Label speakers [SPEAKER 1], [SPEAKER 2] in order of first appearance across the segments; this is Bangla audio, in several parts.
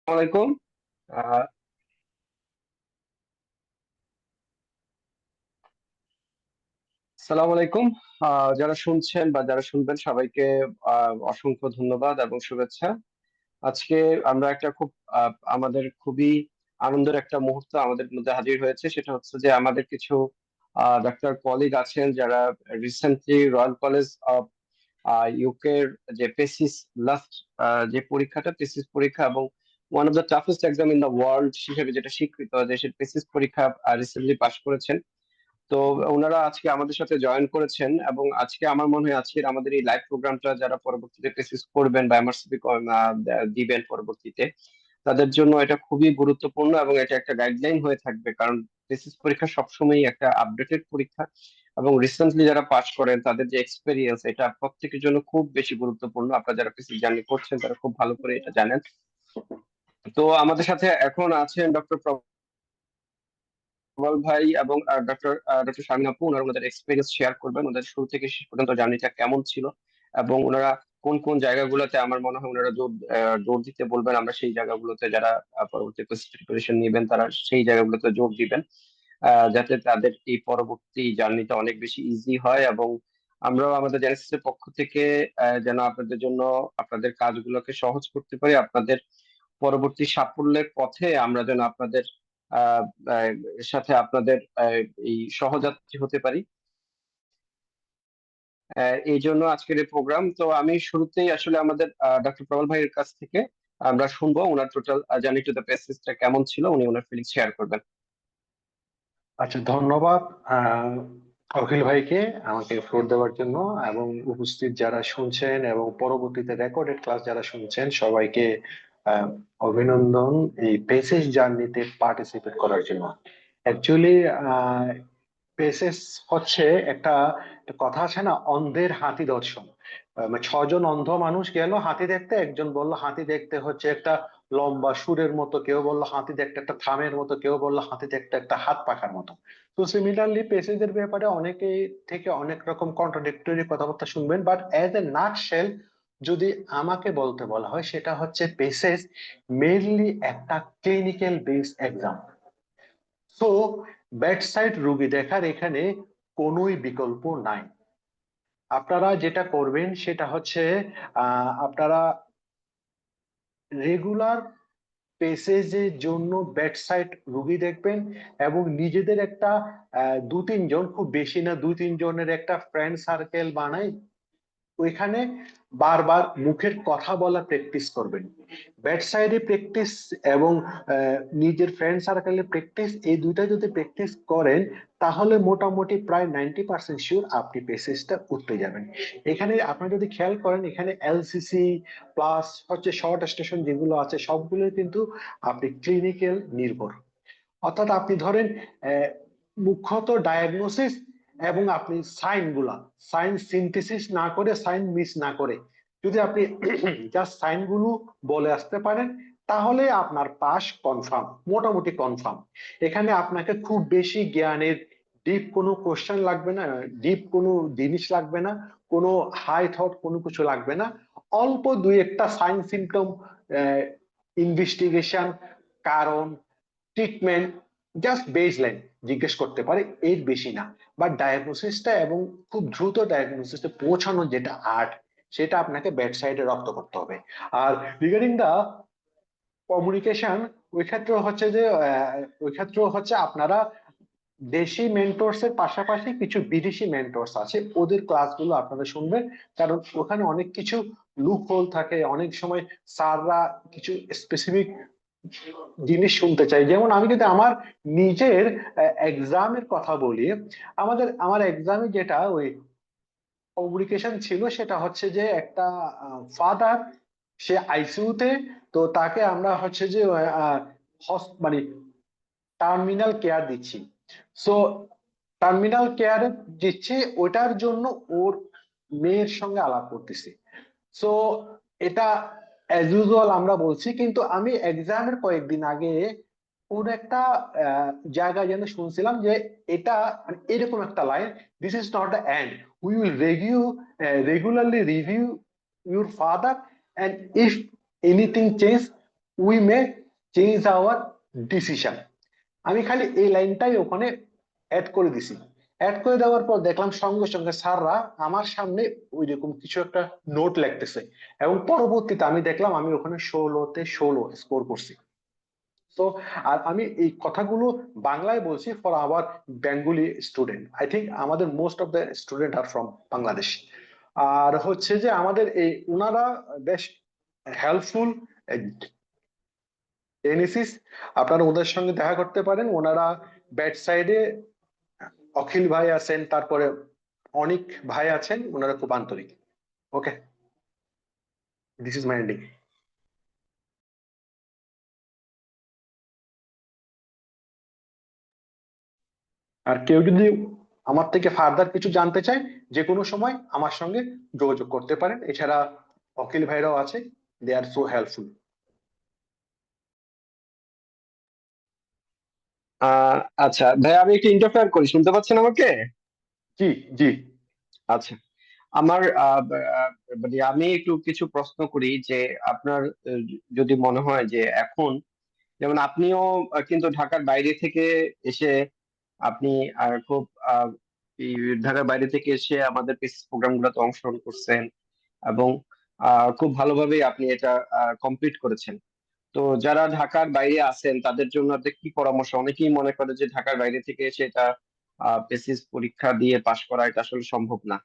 [SPEAKER 1] আলাইকুম। আহ, আসসালামু আলাইকুম। যারা শুনছেন বা যারা শুনবেন সবাইকে অসংখ্য ধন্যবাদ এবং শুভেচ্ছা। আজকে আমরা একটা খুব আমাদের খুবই আনন্দের একটা মুহূর্ত আমাদের মধ্যে হাজির হয়েছে, সেটা হচ্ছে যে আমাদের কিছু ডাক্তার কলিগ আছেন যারা রিসেন্টলি রয়্যাল কলেজ অফ ইউকের যে পেসিস লাস্ট যে পরীক্ষাটা পেসিস পরীক্ষা এবং one of the toughest exam in the world হিসেবে যেটা স্বীকৃত, দেশের পেসিস পরীক্ষা রিসেন্টলি পাশ করেছেন। তো ওনারা আজকে আমাদের সাথে জয়েন করেছেন এবং আজকে আমার মনে হয় আজকের আমাদের এই লাইভ প্রোগ্রামটা যারা পরবর্তীতে পেসিস করবেন বা এমআরসিপি দিবেন পরবর্তীতে, তাদের জন্য এটা খুবই গুরুত্বপূর্ণ এবং এটা একটা গাইডলাইন হয়ে থাকবে, কারণ পেসিস পরীক্ষা সবসময় একটা আপডেটেড পরীক্ষা এবং রিসেন্টলি যারা পাশ করেন তাদের যে এক্সপেরিয়েন্স এটা প্রত্যেকের জন্য খুব বেশি গুরুত্বপূর্ণ। আপনারা যারা পেসিস জার্নি করছেন তারা খুব ভালো করে এটা জানেন। তো আমাদের সাথে এখন আছেন ডক্টর প্রবল ভাই এবং ডক্টর শামিন আপু। ওনারা ওনাদের এক্সপিরিয়েন্স শেয়ার করবেন, ওদের শুরু থেকে শেষ পর্যন্ত জার্নিটা কেমন ছিল এবং ওনারা কোন কোন জায়গাগুলোতে আমার মনে হয় ওনারা জোর দিতে বলবেন, আমরা সেই জায়গাগুলোতে যারা পরবর্তী প্রিপারেশন নেবেন তারা সেই জায়গাগুলোতে জোর দিবেন, যাতে তাদের এই পরবর্তী জার্নিটা অনেক বেশি ইজি হয় এবং আমরাও আমাদের জেনেসিস এর পক্ষ থেকে যেন আপনাদের জন্য আপনাদের কাজগুলোকে সহজ করতে পারি, আপনাদের পরবর্তী সাফল্যের পথে আমরা যেন আপনাদের আহ আহ, সাথে আপনাদের এই সহযাত্রী হতে পারি। এই জন্য আজকের এই প্রোগ্রাম। তো আমি শুরুতেই আসলে আমাদের ডক্টর প্রবল ভাইয়ের কাছ থেকে আমরা শুনবো ওনার টোটাল জার্নি টু দ্য পেসিসটা কেমন ছিল, উনি ওনার ফিলিংস শেয়ার করবেন।
[SPEAKER 2] আচ্ছা, ধন্যবাদ অখিল ভাইকে আমাকে ফ্লোর দেওয়ার জন্য, এবং উপস্থিত যারা শুনছেন এবং পরবর্তীতে রেকর্ডেড ক্লাস যারা শুনছেন সবাইকে আহ, অভিনন্দন এই পেসেজ জার্নিতে পার্টিসিপেট করার জন্য। অ্যাকচুয়ালি পেসেস হচ্ছে একটা একটা কথা আছে না, অন্ধের হাতি দর্শন। মানে ছজন অন্ধ মানুষ গেল হাতি দেখতে, একজন বলল হাতি দেখতে হচ্ছে একটা লম্বা সুরের মতো, কেউ বললো হাতি দেখতে একটা থামের মতো, কেউ বললো হাতি দেখতে একটা হাত পাখার মতো। তো সিমিলারলি পেসেজের ব্যাপারে অনেকে থেকে অনেক রকম কন্ট্রাডিক্টরি কথাবার্তা শুনবেন, বাট অ্যাজ এ নাটশেল যদি আমাকে বলতে বলা হয়, সেটা হচ্ছে পেসেজ মেইনলি একটা ক্লিনিক্যাল বেস এক্সাম। তো বেড সাইড রুগী দেখার এখানে কোনোই বিকল্প নাই। আপনারা যেটা করবেন সেটা হচ্ছে আপনারা রেগুলার পেসেজের জন্য বেড সাইড রুগী দেখবেন, এবং নিজেদের একটা দু তিনজন, খুব বেশি না, দুই তিন জনের একটা ফ্রেন্ড সার্কেল বানাই, ওইখানে বারবার মুখের কথা বলা প্র্যাকটিস করবেন। বেড সাইডে প্র্যাকটিস এবং নিজের ফ্রেন্ড সার্কেলে প্র্যাকটিস, এই দুইটা যদি প্র্যাকটিস করেন তাহলে মোটামুটি প্রায় 90% শিওর আপনি পেসেজটা উঠতে যাবেন। এখানে আপনারা যদি খেয়াল করেন, এখানে এলসিসি প্লাস হচ্ছে শর্ট স্টেশন যেগুলো আছে সবগুলো কিন্তু আপনি ক্লিনিক্যাল নির্ভর। অর্থাৎ আপনি ধরেন আহ, মুখ্যত ডায়াগনোসিস, এবং আপনি সাইন গুলা, সাইন সিনথেসিস না করে, সাইন মিস না করে যদি আপনি জাস্ট সাইন গুলো বলে আসতে পারেন, তাহলে আপনার পাস কনফার্ম, মোটামুটি কনফার্ম। এখানে আপনাকে খুব বেশি জ্ঞানের ডিপ কোনো কোশ্চেন লাগবে না, ডিপ কোনো জিনিস লাগবে না, কোনো হাই থট কোনো কিছু লাগবে না। অল্প দুই একটা সাইন সিমটম, ইনভেস্টিগেশন, কারণ, ট্রিটমেন্ট, জাস্ট বেসলাইন জিজ্ঞেস করতে পারে, এর বেশি না। বাট ডায়াগনোসিসটা এবং খুব দ্রুত ডায়াগনোসিসে পৌঁছানো যেটা আর্ট, সেটা আপনাকে বেড সাইডে রপ্ত করতে হবে। আর রিগার্ডিং দা কমিউনিকেশন, ওই ক্ষেত্রে হচ্ছে যে ওই ক্ষেত্রে হচ্ছে আপনারা দেশি মেন্টরস এর পাশাপাশি কিছু বিদেশি মেন্টরস আছে, ওদের ক্লাসগুলো আপনারা শুনবেন। কারণ ওখানে অনেক কিছু লুপ হোল থাকে, অনেক সময় স্যাররা কিছু স্পেসিফিক জিনিস শুনতে চাই। যেমন আমি যদি আমার নিজের এক্সামের কথা বলি, আমার এক্সামে যেটা ওই কমিউনিকেশন ছিল, সেটা হচ্ছে যে একটা ফাদার, সে আইসিইউতে, তো তাকে আমরা হচ্ছে যে মানে টার্মিনাল কেয়ার দিচ্ছি। সো টার্মিনাল কেয়ার দিচ্ছে, ওটার জন্য ওর মেয়ের সঙ্গে আলাপ করতেছি। সো এটা অ্যাজ ইউজুয়াল আমরা বলছি, কিন্তু আমি এক্সামের কয়েকদিন আগে কোন একটা জায়গায় যেন শুনছিলাম যে এটা মানে এরকম একটা line, this is not the end, we will regularly review your father, and if anything change we may change our decision. আমি খালি এই লাইনটাই ওখানে অ্যাড করে দিছি। অ্যাড করে দেওয়ার পর দেখলাম সঙ্গে সঙ্গে স্যাররা আমার সামনে ওই রকম কিছু একটা নোট লিখতেছে, এবং পরবর্তীতে আমি দেখলাম আমি ওখানে 16তে 16 স্কোর করছি। তো আর আমি এই কথাগুলো বাংলায় বলছি for our Bengali student. I think আমাদের most of the student are from Bangladesh. আর হচ্ছে যে আমাদের এই ওনারা বেশ হেল্পফুল এনএসিস, আপনারা ওদের সঙ্গে দেখা করতে পারেন। ওনারা ব্যাট সাইডে অখিল ভাই আছেন, তারপরে অনিক ভাই আছেন, ওনারা খুব আন্তরিক। ওকে, দিস ইজ মাই এন্ডিং। আর কেউ যদি আমার থেকে ফার্দার কিছু জানতে চায়, যে কোনো সময় আমার সঙ্গে যোগাযোগ করতে পারেন। এছাড়া অখিল ভাইরাও আছে, দে আর সো হেল্পফুল।
[SPEAKER 1] আচ্ছা ভাই, আমি একটু ইন্টারফেয়ার করি, শুনতে পাচ্ছেন আমাকে?
[SPEAKER 2] জি, জি।
[SPEAKER 1] আচ্ছা, আমার মানে আমি একটু কিছু প্রশ্ন করি যে আপনার আহ, যদি মনে হয় যে এখন, যেমন আপনিও কিন্তু ঢাকার বাইরে থেকে এসে আপনি খুব এই ঢাকার বাইরে থেকে এসে আমাদের পিসিস প্রোগ্রাম গুলোতে অংশগ্রহণ করছেন এবং খুব ভালোভাবে আপনি এটা কমপ্লিট করেছেন। তো যারা ঢাকার বাইরে আছেন তাদের জন্য আপনার কি পরামর্শ? অনেকেই মনে করে যে ঢাকার বাইরে থেকে এসে এটা পিসিস পরীক্ষা দিয়ে পাশ করা এটা আসলে সম্ভব না।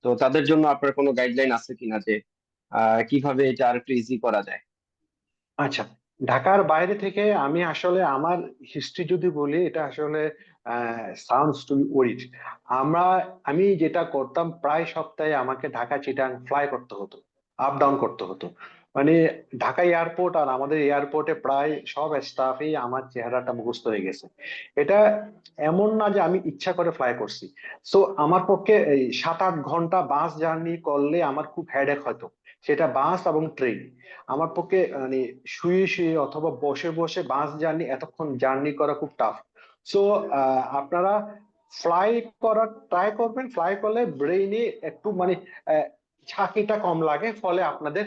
[SPEAKER 1] তো তাদের জন্য আপনার কোনো গাইডলাইন আছে কিনা যে কিভাবে এটা আর একটু ইজি করা যায়?
[SPEAKER 2] আচ্ছা, ঢাকার বাইরে থেকে আমি আসলে আমার হিস্ট্রি যদি বলি, এটা আসলে সাউন্ডস টু ওরিড। আমরা আমি যেটা করতাম, প্রায় সপ্তাহে আমাকে ঢাকা চিটাং ফ্লাই করতে হতো, আপ ডাউন করতে হতো। মানে ঢাকা এয়ারপোর্ট আর আমাদের এয়ারপোর্টে প্রায় সব স্টাফই আমার চেহারাটা মুখস্থ হয়ে গেছে। এটা এমন না যে আমি ইচ্ছা করে ফ্লাই করছি। সো আমার পক্ষে এই 7-8 ঘন্টা বাস জার্নি করলে আমার খুব হেডেক হতো, সেটা বাস এবং ট্রেন। আমার পক্ষে মানে শুয়ে শুয়ে অথবা বসে বসে বাস জার্নি এতক্ষণ জার্নি করা খুব টাফ। সো আপনারা ফ্লাই করার ট্রাই করবেন। ফ্লাই করলে ব্রেইনে একটু মানে আহ, ঝাঁকিটা কম লাগে, ফলে আপনাদের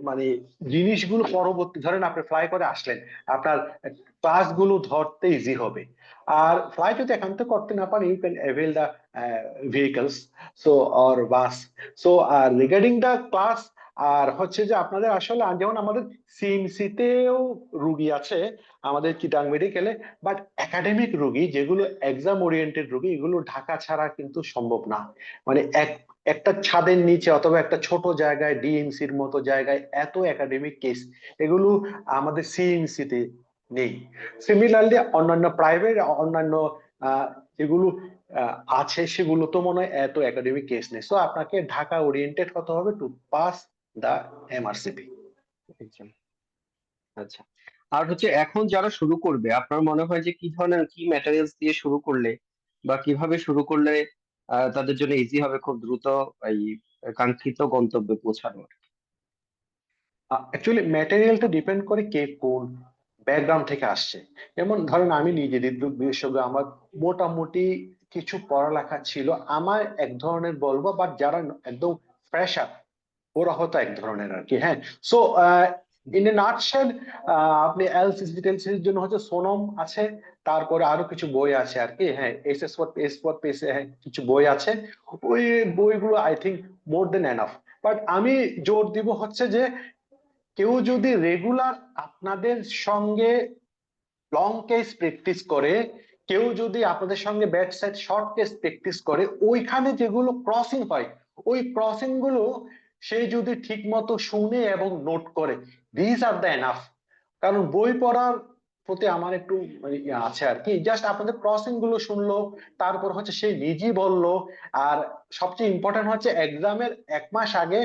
[SPEAKER 2] মানে জিনিসগুলো পরবর্তী, ধরেন আপনি ফ্লাই করে আসলেন, আপনার ক্লাসগুলো ধরতে ইজি হবে। আর ফ্লাই যদি একান্ত করতে না পারেন, you can avail the vehicles, so or bus. So regarding the class, আর হচ্ছে যে আপনাদের আসলে যেমন আমাদের সিএমসি তেও রুগী আছে আমাদের চিটাং মেডিকেলে, বাট একাডেমিক রুগী যেগুলো এক্সাম ওরিয়েন্টেড রুগী, এগুলো ঢাকা ছাড়া কিন্তু সম্ভব না। মানে একটা ছাদের নিচে অথবা একটা ছোট জায়গায়, ডিএমসির মতো জায়গায় এত একাডেমিক কেস, এগুলো আমাদের সিএমসি তে নেই। সিমিলারলি অন্যান্য প্রাইভেট, অন্যান্য যেগুলো আছে, সেগুলো তো মনে হয় এত একাডেমিক কেস নেই। সো আপনাকে ঢাকা ওরিয়েন্টেড হতে হবে টু পাস দা এমআরসিপি।
[SPEAKER 1] একদম। আচ্ছা, আর হচ্ছে এখন যারা শুরু করবে আপনার মনে হয় যে কি ধরনের কি ম্যাটেরিয়ালস দিয়ে শুরু করলে বা কিভাবে শুরু করলে তাদের জন্য ইজি হবে খুব দ্রুত এই কাঙ্ক্ষিত গন্তব্যে পৌঁছানোর?
[SPEAKER 2] অ্যাকচুয়ালি ম্যাটেরিয়ালটা ডিপেন্ড করে কে কোন ব্যাকগ্রাউন্ড থেকে আসছে। যেমন ধরেন আমি নিজে হৃদরোগ বিশেষজ্ঞ, আমার মোটামুটি কিছু পড়ালেখা ছিল, আমার এক ধরনের বলবো, বাট যারা একদম ফ্রেশার ওরা হতো এক ধরনের আর কি। হ্যাঁ। সো ইন এ নাটশেল, আপনি এলসিসি টেলসিসির জন্য হচ্ছে সোনম আছে, তারপরে আরো কিছু বই আছে আর কি। হ্যাঁ, এস ফর পেসে, হ্যাঁ, কিছু বই আছে। ওই বইগুলো I think more than enough. But আমি জোর দিব হচ্ছে যে কেউ যদি রেগুলার আপনাদের সঙ্গে লং কেস প্র্যাকটিস করে, কেউ যদি আপনাদের সঙ্গে bat side short case practice করে, ওইখানে যেগুলো ক্রসিং হয়, ওই ক্রসিং গুলো সে যদি ঠিক মতো শুনে এবং নোট করে, দিস আর দ্য এনাফ। কারণ বই পড়ার প্রতি আমার একটু মানে আছে আর কি। জাস্ট আপনাদের ক্রসিং গুলো শুনলো, তারপর হচ্ছে সে নিজেই বললো। আর সবচেয়ে ইম্পর্টেন্ট হচ্ছে এক্সামের 1 মাস আগে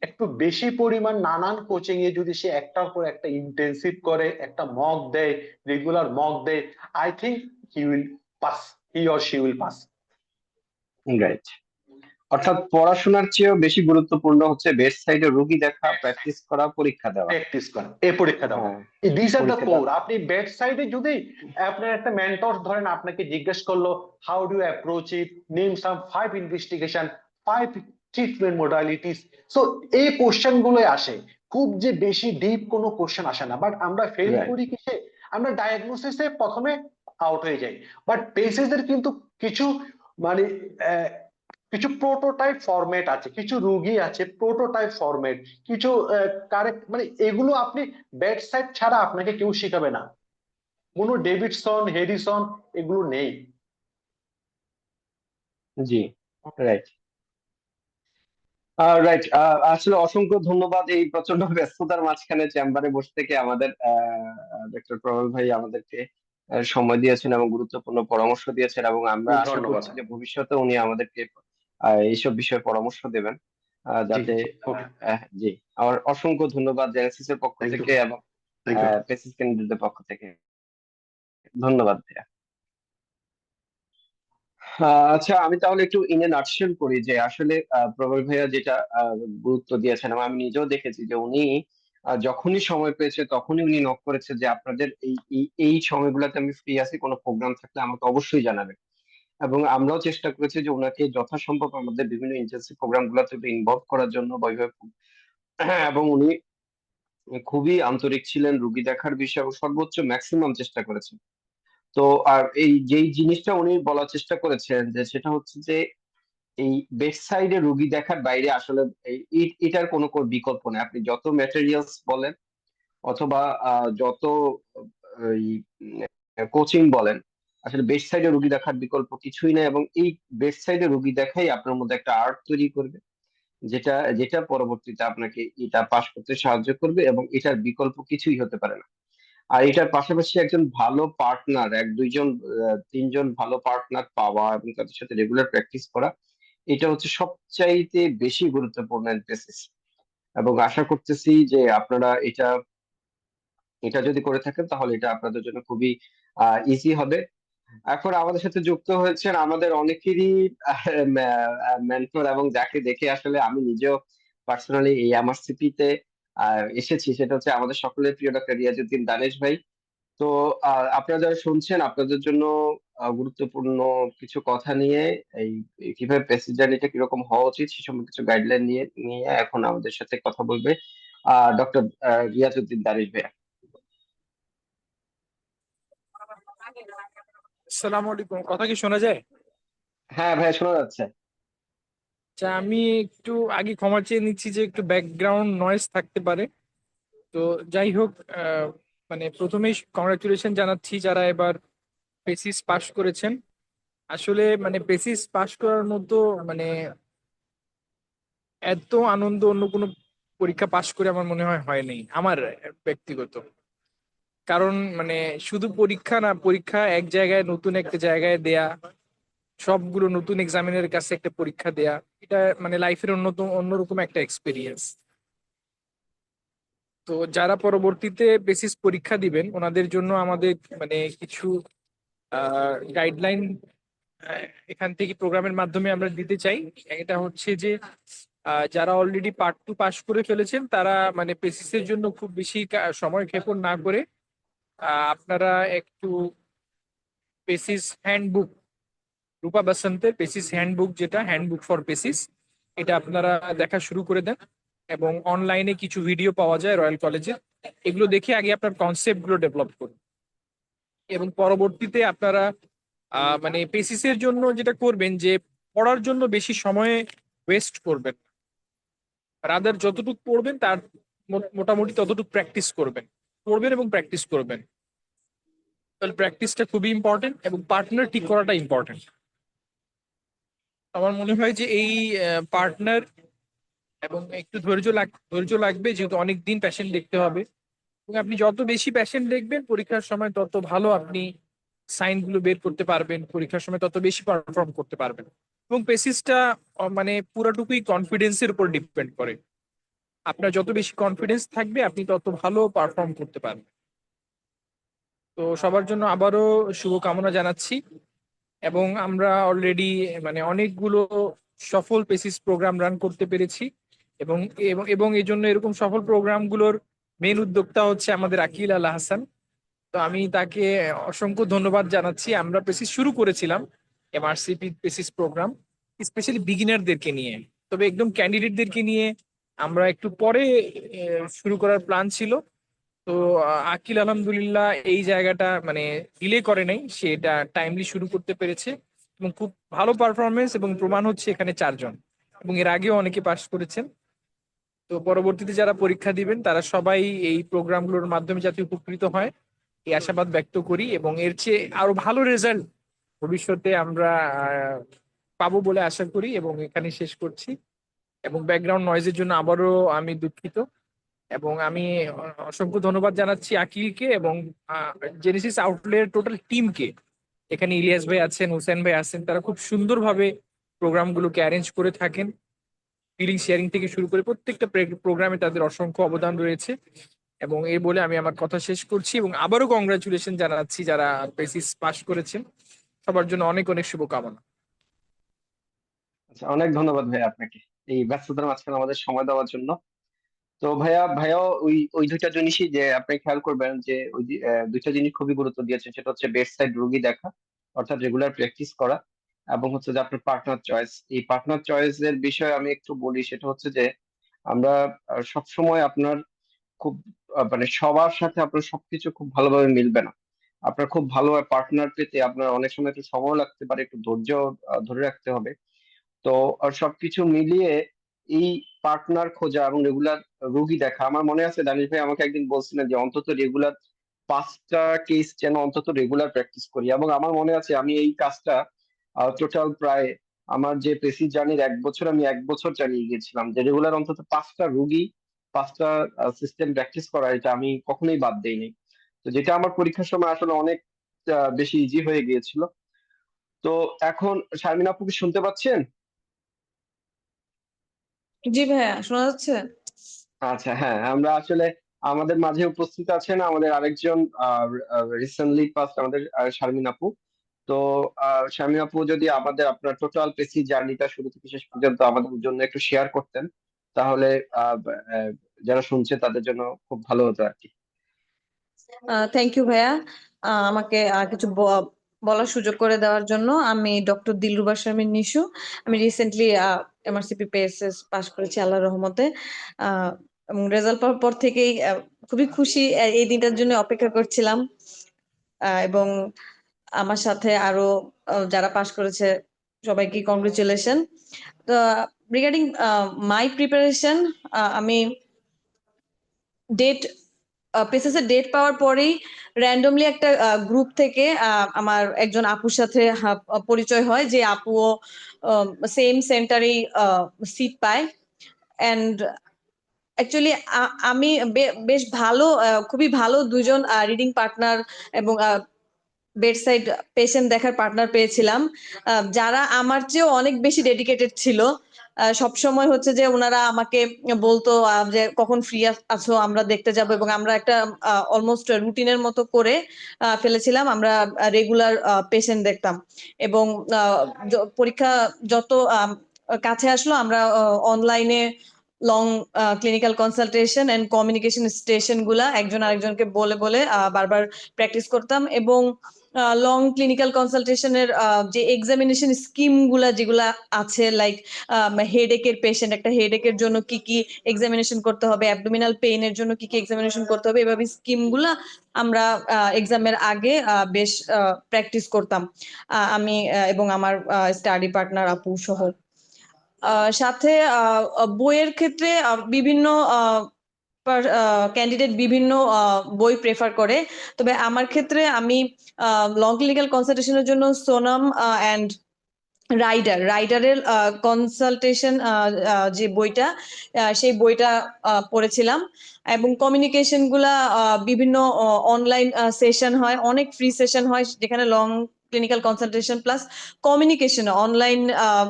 [SPEAKER 2] একটু বেশি পরিমাণ নানান কোচিং এ যদি সে একটার পর একটা ইন্টেন্সিভ করে, একটা মক দেয়, রেগুলার মক দেয়, I think he will pass, he or she will pass.
[SPEAKER 1] Right. অর্থাৎ পড়াশোনার চেয়েও বেশি গুরুত্বপূর্ণ হচ্ছে বেড সাইডে রোগী দেখা, প্র্যাকটিস করা, পরীক্ষা দেওয়া।
[SPEAKER 2] প্র্যাকটিস করা, এই পরীক্ষা দেওয়া,
[SPEAKER 1] হ্যাঁ,
[SPEAKER 2] দিস আর দ্য
[SPEAKER 1] পরীক্ষা
[SPEAKER 2] কোর।
[SPEAKER 1] দেওয়া।
[SPEAKER 2] আপনি বেড সাইডে যদি আপনার একটা মেন্টর ধরেন আপনাকে জিজ্ঞেস করলো, how do approach it, name some 5 investigation, 5 treatment modalities. So এই কোশ্চেন গুলো আসে। খুব যে বেশি ডিপ কোনো কোশ্চেন আসে না, বাট আমরা ফেল
[SPEAKER 1] রাইট।
[SPEAKER 2] করি কিসে? আমরা ডায়াগনোসিসে প্রথমে আউট হয়ে যাই। বাট পেসেসের কিন্তু কিছু মানে কিছু প্রোটোটাইপ ফরম্যাট আছে, কিছু রোগী আছে প্রোটোটাইপ ফরম্যাট, কিছু কারেক্ট, মানে এগুলো আপনি বেড সাইড ছাড়া আপনাকে কেউ শিখাবে না, কোনো ডেভিডসন হ্যারিসন এগুলো নেই।
[SPEAKER 1] জি। রাইট। রাইট। আসলে অসংখ্য ধন্যবাদ এই প্রচন্ড ব্যস্ততার মাঝখানে চেম্বারে বসে থেকে আমাদের ডক্টর প্রবল ভাই আমাদেরকে সময় দিয়েছেন এবং গুরুত্বপূর্ণ পরামর্শ দিয়েছেন, এবং আমরা আশা
[SPEAKER 2] ধন্যবাদ।
[SPEAKER 1] করছি যে ভবিষ্যতে উনি আমাদেরকে এইসব বিষয়ে পরামর্শ দেবেন,
[SPEAKER 2] জি,
[SPEAKER 1] যাতে
[SPEAKER 2] ওকে,
[SPEAKER 1] জি। আমার অসংখ্য ধন্যবাদ জেনেসিস এর পক্ষ
[SPEAKER 2] থ্যাংক ইউ,
[SPEAKER 1] থেকে এবং
[SPEAKER 2] থ্যাংক ইউ।
[SPEAKER 1] পেসিস ক্যান্ডিডেটদের পক্ষ থেকে। ধন্যবাদ ভাইয়া। আচ্ছা, আমি তাহলে একটু ইন এ নাটশেল করি যে আসলে প্রবল ভাইয়া যেটা গুরুত্ব দিয়েছেন, এবং আমি নিজেও দেখেছি যে উনি যখনই সময় পেয়েছে তখনই উনি নক করেছে যে আপনাদের এই সময়গুলোতে আমি ফ্রি আছি, কোনো প্রোগ্রাম থাকলে আমাকে অবশ্যই জানাবেন। এবং আমরাও চেষ্টা করেছি যে ওনাকে যথাসম্ভব আমাদের বিভিন্ন ইন্টেন্সিভ প্রোগ্রাম গুলোতে ইনভলভ করার জন্য এবং উনি খুবই আন্তরিক ছিলেন রুগী দেখার বিষয়ে এবং সর্বোচ্চ ম্যাক্সিমাম চেষ্টা করেছেন। তো আর এই যেই জিনিসটা উনি বলার চেষ্টা করেছেন যে সেটা হচ্ছে যে এই বেড সাইডে রুগী দেখার বাইরে আসলে এটার কোনো বিকল্প নেই। আপনি যত ম্যাটেরিয়ালস বলেন অথবা যত কোচিং বলেন, আসলে বেড সাইডে রুগী দেখার বিকল্প কিছুই নাই, এবং এই বেড সাইডে রুগী দেখাই আপনার মধ্যে একটা আর্ট তৈরি করবে, যেটা যেটা পরবর্তীতে আপনাকে এটা পাশ করতে সাহায্য করবে, এবং এটার বিকল্প কিছুই হতে পারে না। আর এটার পাশাপাশি একজন ভালো পার্টনার, এক দুইজন তিনজন ভালো পার্টনার পাওয়া এবং তাদের সাথে রেগুলার প্র্যাকটিস করা, এটা হচ্ছে সবচাইতে বেশি গুরুত্বপূর্ণ এমফেসিস। এবং আশা করতেছি যে আপনারা এটা এটা যদি করে থাকেন তাহলে এটা আপনাদের জন্য খুবই ইজি হবে। এখন আমাদের সাথে যুক্ত হয়েছেন আমাদের অনেকেরই মেন্টর, এবং যাকে দেখে আসলে আমি নিজেও পার্সোনালি এই এমআরসিপি তে এসেছি, সেটা হচ্ছে আমাদের সকলের প্রিয় ডক্টর রিয়াজউদ্দিন দানেশ ভাই। তো আপনারা যারা শুনছেন আপনাদের জন্য গুরুত্বপূর্ণ কিছু কথা নিয়ে, এই এই কিভাবে প্যাসেজ জার্নিটা কিরকম হওয়া উচিত সে সম্পর্কে কিছু গাইডলাইন নিয়ে নিয়ে এখন আমাদের সাথে কথা বলবে ডক্টর রিয়াজউদ্দিন দানিশ ভাইয়া।
[SPEAKER 3] আসসালামু আলাইকুম, কথা কি শোনা যায়?
[SPEAKER 1] হ্যাঁ ভাইয়া, শোনা যাচ্ছে।
[SPEAKER 3] আচ্ছা, আমি একটু আগে ক্ষমা চেয়ে নিচ্ছি যে একটু ব্যাকগ্রাউন্ড নয়েজ থাকতে পারে। তো যাই হোক, মানে প্রথমেই কংগ্রাচুলেশন জানাচ্ছি যারা এবার পেসিস পাশ করেছেন। আসলে মানে পেসিস পাশ করার মতো মানে এত আনন্দ অন্য কোনো পরীক্ষা পাশ করে আমার মনে হয় হয়নি আমার ব্যক্তিগত। কারণ মানে শুধু পরীক্ষা না, পরীক্ষা এক জায়গায় নতুন একটা জায়গায় দেয়া, সবগুলো নতুন এক্সামিনের কাছে একটা পরীক্ষা দেয়া, এটা মানে লাইফের অন্যরকম একটা এক্সপিরিয়েন্স। তো যারা পরবর্তীতে বেসিস পরীক্ষা দিবেন ওনাদের জন্য আমাদের মানে কিছু গাইডলাইন এখান থেকে প্রোগ্রামের মাধ্যমে আমরা দিতে চাই। এটা হচ্ছে যে যারা অলরেডি পার্ট টু পাস করে ফেলেছেন তারা মানে বেসিসের জন্য খুব বেশি সময় ক্ষেপণ না করে আপনারা একটু বেসিস হ্যান্ডবুক, রূপা বাসন্তের বেসিস হ্যান্ডবুক, যেটা হ্যান্ডবুক ফর বেসিস, এটা আপনারা দেখা শুরু করে দেন। এবং অনলাইনে কিছু ভিডিও পাওয়া যায় রয়্যাল কলেজে, এগুলো দেখে আগে আপনার কনসেপ্ট গুলো ডেভেলপ করুন। এবং পরবর্তীতে আপনারা মানে বেসিসের জন্য যেটা করবেন যে পড়ার জন্য বেশি সময় ওয়েস্ট করবেন, রাদার যতটুকু পড়বেন তার মোটামুটি ততটুকু প্র্যাকটিস করবেন, পড়বেন এবং প্র্যাকটিস করবেন। তাহলে প্র্যাকটিসটা খুবই ইম্পর্টেন্ট এবং পার্টনার ঠিক করাটা ইম্পর্টেন্ট। আমার মনে হয় যে এই পার্টনার এবং একটু ধৈর্য লাগবে, যেহেতু অনেক দিন পেশেন্ট দেখতে হবে। এবং আপনি যত বেশি পেশেন্ট দেখবেন পরীক্ষার সময় তত ভালো আপনি সাইন গুলো বের করতে পারবেন, পরীক্ষার সময় তত বেশি পারফর্ম করতে পারবেন। এবং পেসিসটা মানে পুরাটুকুই কনফিডেন্সের উপর ডিপেন্ড করে। আপনার যত বেশি কনফিডেন্স থাকবে আপনি তত ভালো পারফর্ম করতে পারবেন। তো সবার জন্য আবারও শুভকামনা জানাচ্ছি। এবং আমরা অলরেডি মানে অনেকগুলো সফল পেসিস প্রোগ্রাম রান করতে পেরেছি। এবং এবং এবং এই জন্য এরকম সফল প্রোগ্রামগুলোর মেন উদ্যোক্তা হচ্ছে আমাদের আকিল আল হাসান। তো আমি তাকে অসংখ্য ধন্যবাদ জানাচ্ছি। আমরা পেসিস শুরু করেছিলাম এমআরসিপি পেসিস প্রোগ্রাম স্পেশালি বিগিনারদেরকে নিয়ে, তবে একদম ক্যান্ডিডেটদেরকে নিয়ে আমরা একটু পরে শুরু করার প্ল্যান ছিল। তো আকিল আলহামদুলিল্লাহ এই জায়গাটা মানে ডিলে করে নাই, সে এটা টাইমলি শুরু করতে পেরেছে এবং খুব ভালো পারফরমেন্স, এবং প্রমাণ হচ্ছে এখানে 4 জন, এবং এর আগেও অনেকে পাশ করেছেন। তো পরবর্তীতে যারা পরীক্ষা দিবেন তারা সবাই এই প্রোগ্রামগুলোর মাধ্যমে যাতে উপকৃত হয় এই আশাবাদ ব্যক্ত করি, এবং এর চেয়ে আরো ভালো রেজাল্ট ভবিষ্যতে আমরা পাবো বলে আশা করি, এবং এখানে শেষ করছি। এবং ব্যাকগ্রাউন্ড নয়েজের জন্য আবারও আমি দুঃখিত, এবং আমি অসংখ্য ধন্যবাদ জানাচ্ছি আকিলকে এবং জেনেসিস আউটলের টোটাল টিমকে। এখানে ইলিয়াস ভাই আছেন, হোসেন ভাই আছেন, তারা খুব সুন্দরভাবে প্রোগ্রামগুলোকে অ্যারেঞ্জ করে থাকেন। ফিলিং শেয়ারিং থেকে শুরু করে প্রত্যেকটা প্রোগ্রামে তাদের অসংখ্য অবদান রয়েছে। এবং এই বলে আমি আমার কথা শেষ করছি, এবং আবারও কংগ্রাচুলেশন জানাচ্ছি যারা বেসিস পাস করেছেন, সবার জন্য অনেক অনেক শুভকামনা।
[SPEAKER 1] আচ্ছা, অনেক ধন্যবাদ ভাইয়া আপনাকে এই ব্যস্ততার মাঝখানে আমাদের সময় দেওয়ার জন্য। তো ভাইয়া ওই ওই দুইটা জিনিসই যে আপনি খেয়াল করবেন যে দুইটা জিনিস খুবই গুরুত্ব দিয়েছেন, সেটা হচ্ছে বেড সাইড রোগী দেখা, অর্থাৎ রেগুলার প্র্যাকটিস করা, এবং হচ্ছে যে আপনার পার্টনার চয়েস। এই পার্টনার চয়েস এর বিষয়ে আমি একটু বলি, সেটা হচ্ছে যে আমরা সবসময় আপনার খুব মানে সবার সাথে আপনার সবকিছু খুব ভালোভাবে মিলবে না। আপনার খুব ভালো পার্টনার পেতে আপনার অনেক সময় একটু সময় লাগতে পারে, একটু ধৈর্য ধরে রাখতে হবে। তো সবকিছু মিলিয়ে এই পার্টনার খোঁজা এবং রেগুলার রোগী দেখা, আমার মনে আছে দানিশ ভাই আমাকে একদিন বলছিলেন যে অন্তত রেগুলার 5টা কেস যেন অন্তত রেগুলার প্র্যাকটিস করি। এবং আমার মনে আছে আমি এই কাজটা টোটাল প্রায় আমার যে পেসি জার্নির 1 বছর, আমি 1 বছর চালিয়ে গিয়েছিলাম যে রেগুলার অন্তত 5টা রোগী, 5টা সিস্টেম প্র্যাকটিস করা, এটা আমি কখনোই বাদ দেইনি। তো যেটা আমার পরীক্ষার সময় আসলে অনেক বেশি ইজি হয়ে গিয়েছিল। তো এখন শারমিন আপু কি শুনতে পাচ্ছেন?
[SPEAKER 4] জি ভাইয়া, শোনা যাচ্ছে?
[SPEAKER 1] আচ্ছা, হ্যাঁ, আমরা আসলে আমাদের মাঝে উপস্থিত আছেন আমাদের আরেকজন রিসেন্টলি পাস আমাদের শারমিন আপু। তো শারমিন আপু যদি আমাদের আপনার টোটাল পেসি জার্নিটা শুরু থেকে শেষ পর্যন্ত আমাদের জন্য একটু শেয়ার করতেন, তাহলে যারা শুনছে তাদের জন্য খুব ভালো হতো আর কি।
[SPEAKER 4] থ্যাংক ইউ ভাইয়া, আমাকে কিছু বলার সুযোগ করে দেওয়ার জন্য। আমি ডক্টর দিলরুবা শারমিন নিশু। আমি রিসেন্টলি এমআরসিপি পিএসএস পাস করেছি আল্লাহর রহমতে। এবং রেজাল্ট পাওয়ার পর থেকেই খুবই খুশি, এই দিনটার জন্য অপেক্ষা করছিলাম। এবং আমার সাথে আরো যারা পাস করেছে সবাইকে কংগ্রেচুলেশন। তো রিগার্ডিং মাই প্রিপারেশন, আমি ডেট পেসেস এর ডেট পাওয়ার পরেই র্যান্ডমলি একটা গ্রুপ থেকে আমার একজন আপুর সাথে পরিচয় হয়, যে আপুও সেম সেন্টারেই সিট পায়। এন্ড অ্যাকচুয়ালি আমি বেশ ভালো, খুবই ভালো দুজন রিডিং পার্টনার এবং বেডসাইড পেশেন্ট দেখার পার্টনার পেয়েছিলাম, যারা আমার চেয়েও অনেক বেশি ডেডিকেটেড ছিল। সব সময় হচ্ছে যে ওনারা আমাকে বলতো যে কখন ফ্রি আছো, আমরা দেখতে যাব। এবং আমরা একটা অলমোস্ট রুটিনের মতো করে ফেলেছিলাম, আমরা রেগুলার পেশেন্ট দেখতাম। এবং পরীক্ষা যত কাছে আসলো, আমরা অনলাইনে long clinical consultation and communication station গুলা একজন আরেকজনকে বলে বলে বারবার প্র্যাকটিস করতাম। এবং লং ক্লিনিক্যাল কনসালটেশনের যে এক্সামিনেশন স্কিম গুলা যেগুলা আছে, লাইক হেডেকের পেশেন্ট, একটা হেডেকের জন্য কি কি এক্সামিনেশন করতে হবে, অ্যাবডোমিনাল পেইনের জন্য কি কি এক্সামিনেশন করতে হবে, এভাবে স্কিম গুলা আমরা এক্সামের আগে বেশ প্র্যাকটিস করতাম, আমি এবং আমার স্টাডি পার্টনার আপু সহ। সাথে বইয়ের ক্ষেত্রে বিভিন্ন ক্যান্ডিডেট বিভিন্ন বই প্রেফার করে। তবে আমার ক্ষেত্রে আমি লং ক্লিনিক্যাল কনসালটেশনের জন্য সোনাম অ্যান্ড রাইডারের কনসালটেশন যে বইটা, সেই বইটা পড়েছিলাম। এবং কমিউনিকেশন গুলা বিভিন্ন অনলাইন সেশন হয়, অনেক ফ্রি সেশন হয়, যেখানে long clinical consultation plus communication online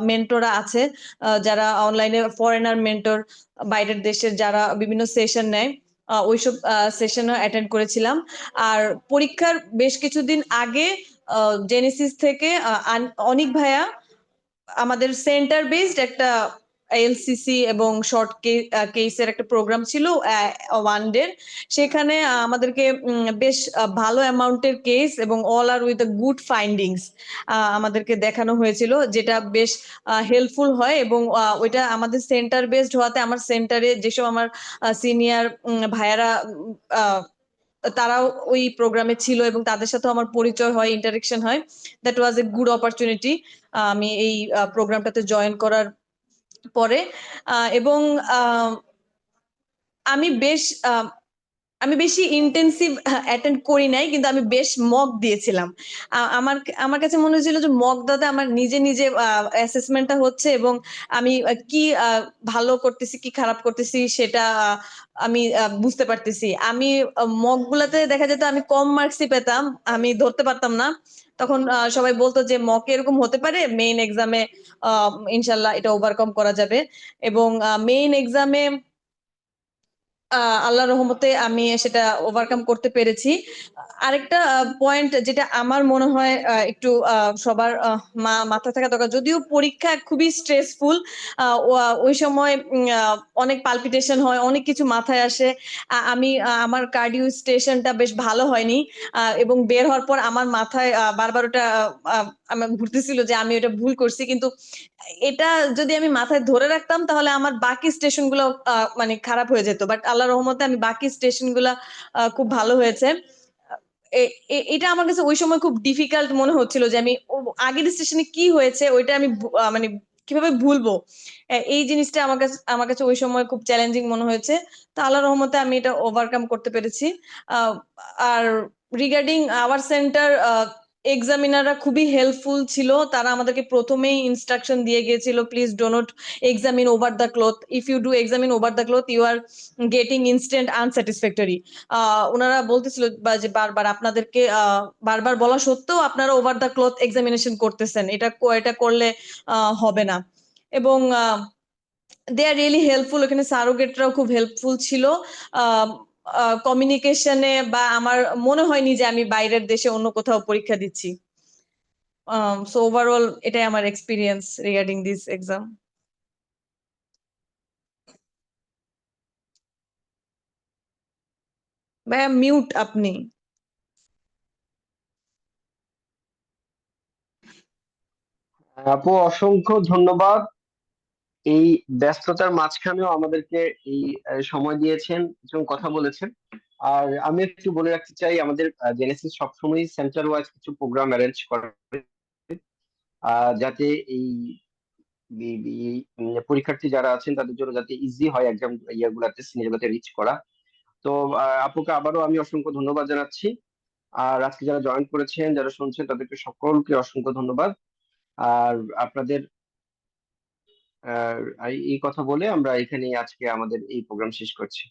[SPEAKER 4] মেন্টররা আছে, যারা অনলাইনে ফরেনার মেন্টর, বাইরের দেশের যারা বিভিন্ন সেশন নেয়, ওইসব সেশনও অ্যাটেন্ড করেছিলাম। আর পরীক্ষার বেশ কিছুদিন আগে জেনেসিস থেকে অনিক ভাইয়া আমাদের সেন্টার বেসড একটা এলসিসি এবং শর্ট কেসের একটা প্রোগ্রাম ছিল 1 ডে। সেখানে আমাদেরকে বেশ ভালো অ্যামাউন্টের কেস এবং all are with good findings আমাদেরকে দেখানো হয়েছিল, যেটা বেশ হেল্পফুল হয়। এবং ওইটা আমাদের সেন্টার বেসড হওয়াতে আমার সেন্টারে যেসব আমার সিনিয়র ভাইয়ারা তারাও ওই প্রোগ্রামে ছিল এবং তাদের সাথে আমার পরিচয় হয়, ইন্টারেকশন হয়। That was a good opportunity আমি এই প্রোগ্রামটাতে জয়েন করার পরে। এবং আমি বেশ আমি বেশি ইন্টেন্সিভ অ্যাটেন্ড করি নাই, কিন্তু আমি বেশ মক দিয়েছিলাম। আমার আমার কাছে মনে হয়েছিল যে মক দাতে আমার নিজে নিজে অ্যাসেসমেন্টটা হচ্ছে এবং আমি কি ভালো করতেছি কি খারাপ করতেছি সেটা আমি বুঝতে পারতেছি। আমি মক গুলাতে দেখা যেত আমি কম মার্কসই পেতাম, আমি ধরতে পারতাম না। তখন সবাই বলতো যে মক এরকম হতে পারে, মেইন এক্সামে ইনশাল্লাহ এটা ওভারকাম করা যাবে। এবং মেইন এক্সামে আল্লাহর রহমতে আমি সেটা ওভারকাম করতে পেরেছি। আরেকটা পয়েন্ট যেটা আমার মনে হয় একটু সবার মাথা থাকা দরকার, যদিও পরীক্ষা খুবই স্ট্রেসফুল, ওই সময় অনেক পালপিটেশন হয়, অনেক কিছু মাথায় আসে। আমি আমার কার্ডিও স্টেশনটা বেশ ভালো হয়নি, এবং বের হওয়ার পর আমার মাথায় বারবার ওটা আমার ঘুরতেছিল যে আমি ওটা ভুল করছি। কিন্তু এটা যদি আমি মাথায় ধরে রাখতাম তাহলে আমার বাকি স্টেশন গুলো মানে খারাপ হয়ে যেত, বাট আল্লাহর রহমতে আমি বাকি স্টেশন গুলা খুব ভালো হয়েছে। এটা আমার কাছে ওই সময় খুব ডিফিকাল্ট মনে হচ্ছিল যে আমি আগের স্টেশনে কি হয়েছে ওইটা আমি মানে কিভাবে ভুলবো। এই জিনিসটা আমার কাছে ওই সময় খুব চ্যালেঞ্জিং মনে হয়েছে। তো আল্লাহর রহমতে আমি এটা ওভারকাম করতে পেরেছি। আর রিগার্ডিং আওয়ার সেন্টার, এক্সামিনাররা খুবই হেল্পফুল ছিল। তারা আমাদেরকে প্রথমেই ইনস্ট্রাকশন দিয়ে গিয়েছিল, please do not examine over the cloth, if you do examine over the cloth you are getting instant unsatisfactory. ওনারা বলতেছিল যে বারবার আপনাদেরকে বারবার বলা সত্ত্বেও আপনারা ওভার দ্য ক্লথ এক্সামিনেশন করতেছেন, এটা করলে হবে না। এবং দে আর রিয়েলি হেল্পফুল, এখানে সারোগেটরাও খুব হেল্পফুল ছিল কমিউনিকেশনে, বা আমার মনে হয়নি যে আমি বাইরের দেশে অন্য কোথাও পরীক্ষা দিচ্ছি। সো ওভারঅল এটাই আমার এক্সপিরিয়েন্স রিগার্ডিং দিস এক্সাম। ভাইয়া মিউট আপনি।
[SPEAKER 1] আপু অসংখ্য ধন্যবাদ। এই ব্যস্ততার মাঝখানেও আমাদেরকে এই সময় দিয়েছেন, কিছু কথা বলেছেন। আর আমি একটু বলে রাখতে চাই, আমাদের জেনেসিস সবসময় সেন্টার ওয়াইজ কিছু প্রোগ্রাম অ্যারেঞ্জ করে, যাতে এই পরীক্ষার্থী যারা আছেন তাদের জন্য যাতে ইজি হয় এক্সাম ইয়ারগুলাতে সিনিয়রগুলোতে রিচ করা। তো আপুকে আবারও আমি অসংখ্য ধন্যবাদ জানাচ্ছি। আর আজকে যারা জয়েন করেছেন, যারা শুনছেন, তাদেরকে সকলকে অসংখ্য ধন্যবাদ। আর আপনাদের এই কথা বলে আমরা এখানে আজকে আমাদের এই প্রোগ্রাম শেষ করছি।